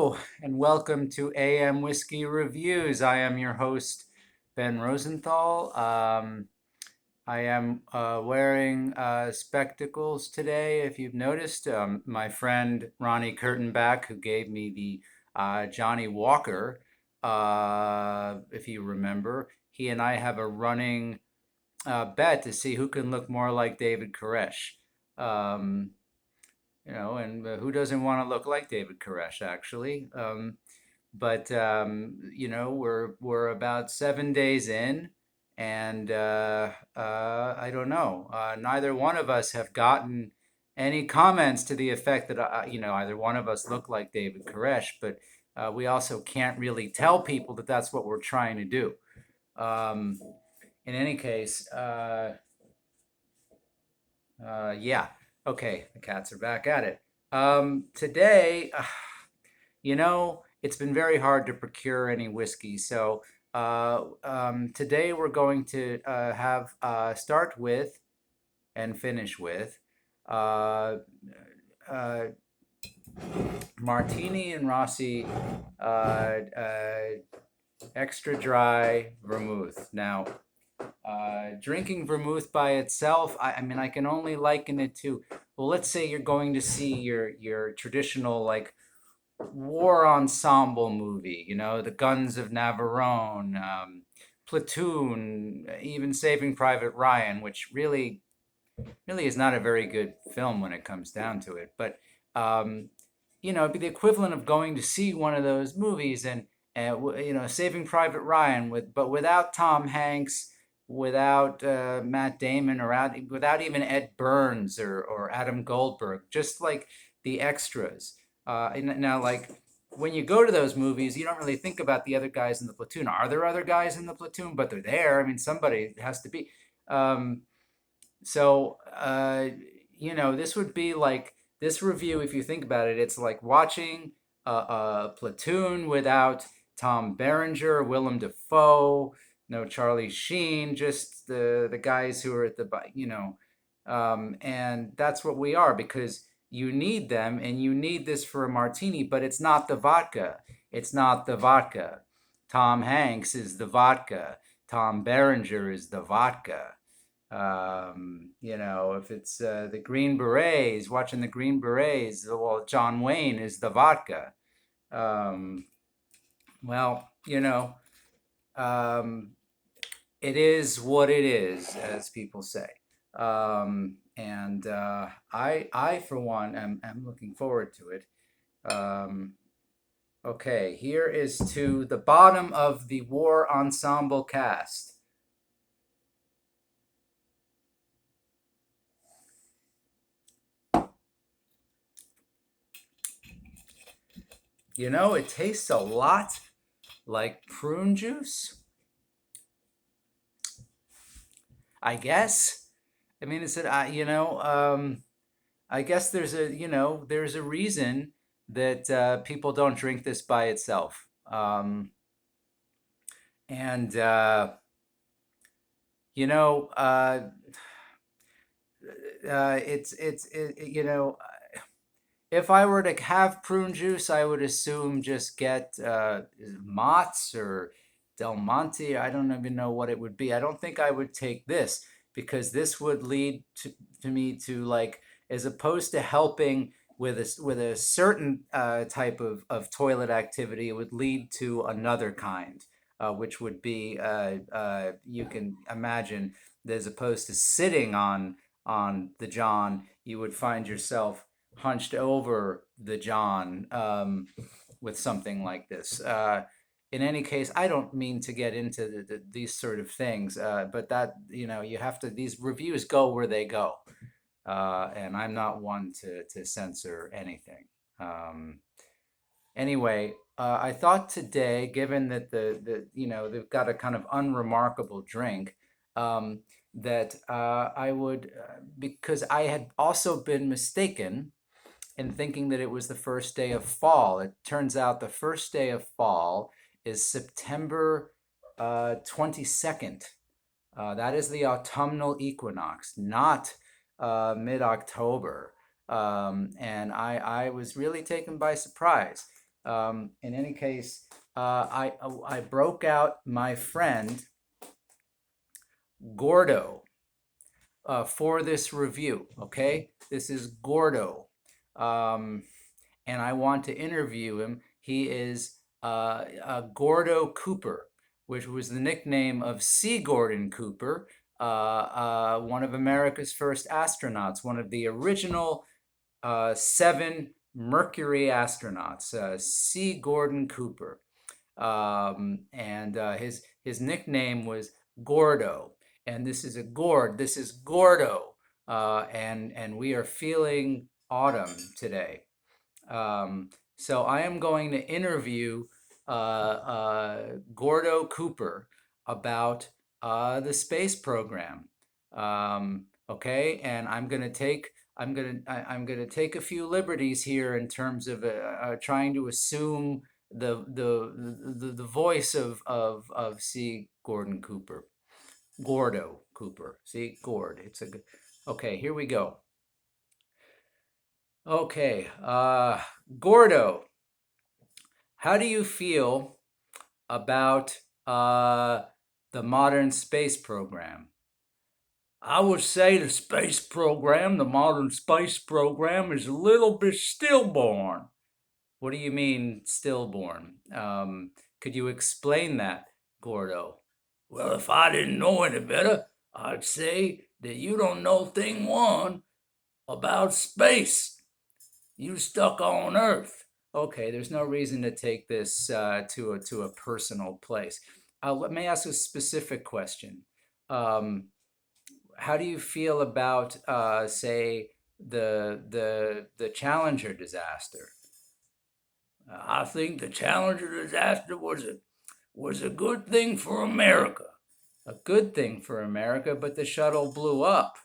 Hello, and welcome to AM Whiskey Reviews. I am your host, Ben Rosenthal. I am wearing spectacles today, if you've noticed. My friend Ronnie Kurtenbach, who gave me the Johnny Walker, if you remember, he and I have a running bet to see who can look more like David Koresh. Um, and who doesn't want to look like David Koresh, actually? But we're about 7 days in, and I don't know. Neither one of us have gotten any comments to the effect that either one of us look like David Koresh, but we also can't really tell people that that's what we're trying to do. Um, in any case, yeah. Okay, the cats are back at it. Today, it's been very hard to procure any whiskey. So today we're going to have start with and finish with uh, uh, Martini and Rossi uh, uh, extra dry vermouth. Now, drinking vermouth by itself, I mean, I can only liken it to, well, let's say you're going to see your traditional like war ensemble movie, the Guns of Navarone, Platoon, even Saving Private Ryan, which really is not a very good film when it comes down to it. But um, it'd be the equivalent of going to see one of those movies and Saving Private Ryan but without Tom Hanks, without Matt Damon, without even Ed Burns or Adam Goldberg, just like the extras. And now, like when you go to those movies, you don't really think about the other guys in the platoon. Are there other guys in the platoon? But they're there. I mean, somebody has to be. Um, so, this would be like this review, if you think about it, it's like watching a Platoon without Tom Berenger, Willem Dafoe, no Charlie Sheen, just the guys who are at and that's what we are because you need them and you need this for a martini, but it's not the vodka. It's not the vodka. Tom Hanks is the vodka. Tom Berenger is the vodka. If it's the Green Berets, watching the Green Berets, well, John Wayne is the vodka. Um, well, um, it is what it is, as people say. And I, for one, am looking forward to it. Um, okay, here is to the bottom of the War Ensemble cast. It tastes a lot like prune juice, I guess. I mean, I guess there's a reason that people don't drink this by itself. And, you know, if I were to have prune juice, I would assume just get Mott's or Del Monte. I don't even know what it would be. I don't think I would take this because this would lead to me to like, as opposed to helping with a certain type of toilet activity, it would lead to another kind, which would be you can imagine as opposed to sitting on the John, you would find yourself hunched over the John with something like this. In any case, I don't mean to get into these sort of things, but that, you have to, these reviews go where they go. And I'm not one to censor anything. Um, anyway, I thought today, given that they've got a kind of unremarkable drink, that I would, because I had also been mistaken and thinking that it was the first day of fall. It turns out the first day of fall is September 22nd. That is the autumnal equinox, not mid October. And I was really taken by surprise. In any case, I broke out my friend Gordo for this review. Okay, this is Gordo, um, and I want to interview him. He is Gordo Cooper, which was the nickname of C. Gordon Cooper, one of America's first astronauts, one of the original seven Mercury astronauts, C. Gordon Cooper. And his nickname was Gordo. And this is a gourd. This is Gordo. And we are feeling autumn today. So I am going to interview Gordo Cooper about the space program. Okay, and I'm gonna take a few liberties here in terms of trying to assume the voice of C. Gordon Cooper, Gordo Cooper. See, Gord. It's a good. Okay, here we go. Okay, Gordo, how do you feel about the modern space program? I would say the space program, the modern space program, is a little bit stillborn. What do you mean stillborn? Could you explain that, Gordo? Well, if I didn't know any better, I'd say that you don't know thing one about space. You stuck on Earth. Okay, there's no reason to take this to a personal place. Let me ask a specific question. Um, how do you feel about, say, the Challenger disaster? I think the Challenger disaster was a good thing for America. A good thing for America, but the shuttle blew up.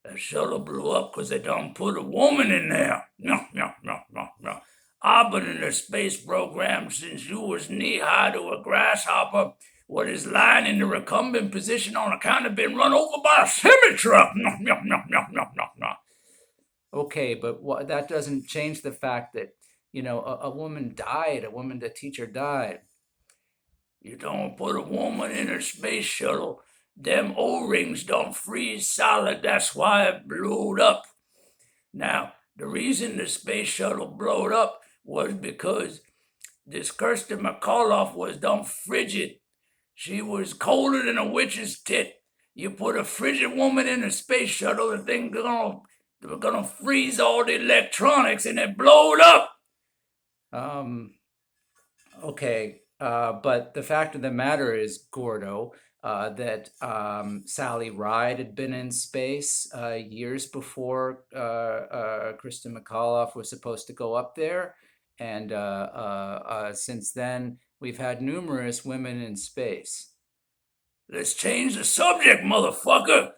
The shuttle blew up because they don't put a woman in there. No, no, no, no, no. I've been in the space program since you was knee-high to a grasshopper what is lying in the recumbent position on account of being run over by a semi-truck. No, no, no, no, no, no, no. Okay, but that doesn't change the fact that, a woman died, the teacher died. You don't put a woman in a space shuttle. Them O-rings don't freeze solid. That's why it blew up. Now, the reason the space shuttle blowed up was because this Kirsten McAuliffe was dumb frigid. She was colder than a witch's tit. You put a frigid woman in a space shuttle, the thing gonna freeze all the electronics, and it blowed up. Okay, but the fact of the matter is, Gordo, that Sally Ride had been in space years before Kristen McAuliffe was supposed to go up there. And since then, we've had numerous women in space. Let's change the subject, motherfucker.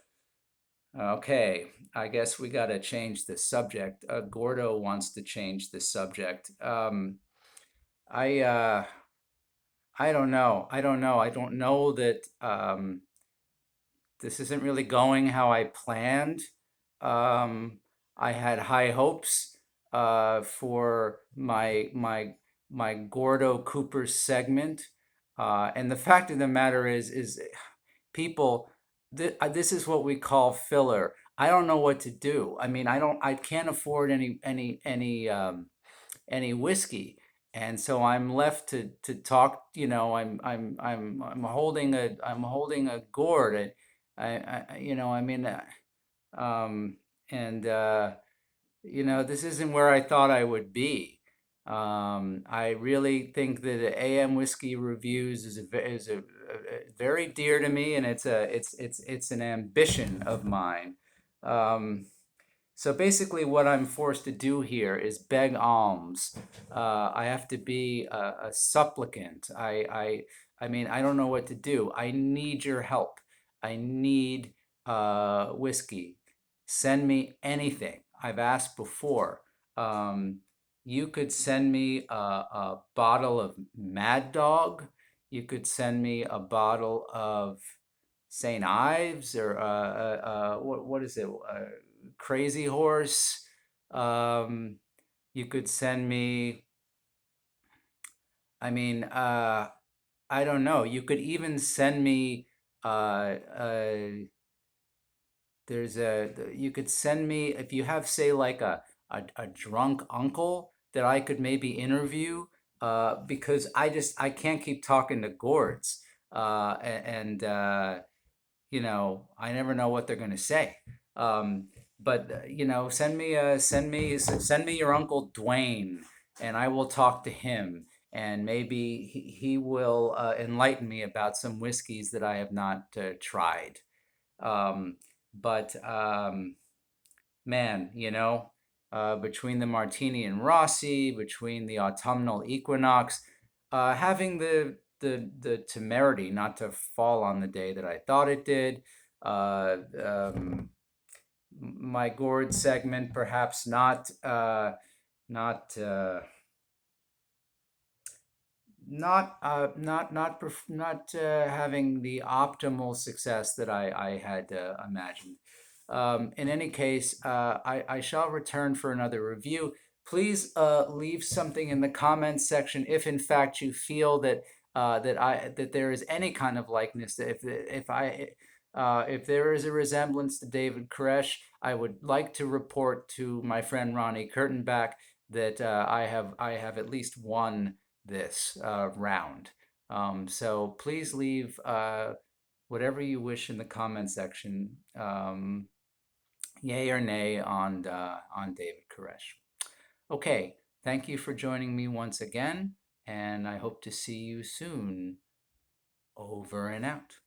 Okay, I guess we got to change the subject. Gordo wants to change the subject. I I don't know. I don't know. I don't know that this isn't really going how I planned. I had high hopes for my Gordo Cooper segment, and the fact of the matter is people. This is what we call filler. I don't know what to do. I mean, I can't afford any whiskey, and so I'm left to talk. I'm holding a gourd. I mean, um, and this isn't where I thought I would be. I really think that the AM Whiskey Reviews is a very dear to me, and it's an ambition of mine. Um, so basically, what I'm forced to do here is beg alms. I have to be a supplicant. I mean, I don't know what to do. I need your help. I need whiskey. Send me anything. I've asked before. Um, you could send me a bottle of Mad Dog. You could send me a bottle of St. Ives, or what is it? Crazy Horse. You could send me I mean, I don't know. You could even send me you could send me if you have, say, like a drunk uncle that I could maybe interview, because I can't keep talking to gourds, and I never know what they're going to say. Um, but send me your uncle Dwayne, and I will talk to him, and maybe he will enlighten me about some whiskeys that I have not tried. Um, but man, between the Martini and Rossi, between the autumnal equinox, having the temerity not to fall on the day that I thought it did, uh, um, my gourd segment perhaps not not having the optimal success that I had imagined. In any case, I shall return for another review. Please leave something in the comments section if, in fact, you feel that there is any kind of likeness. If there is a resemblance to David Koresh, I would like to report to my friend Ronnie Kurtenbach that I have at least one this round. So please leave whatever you wish in the comment section, yay or nay on David Koresh. Okay, thank you for joining me once again, and I hope to see you soon. Over and out.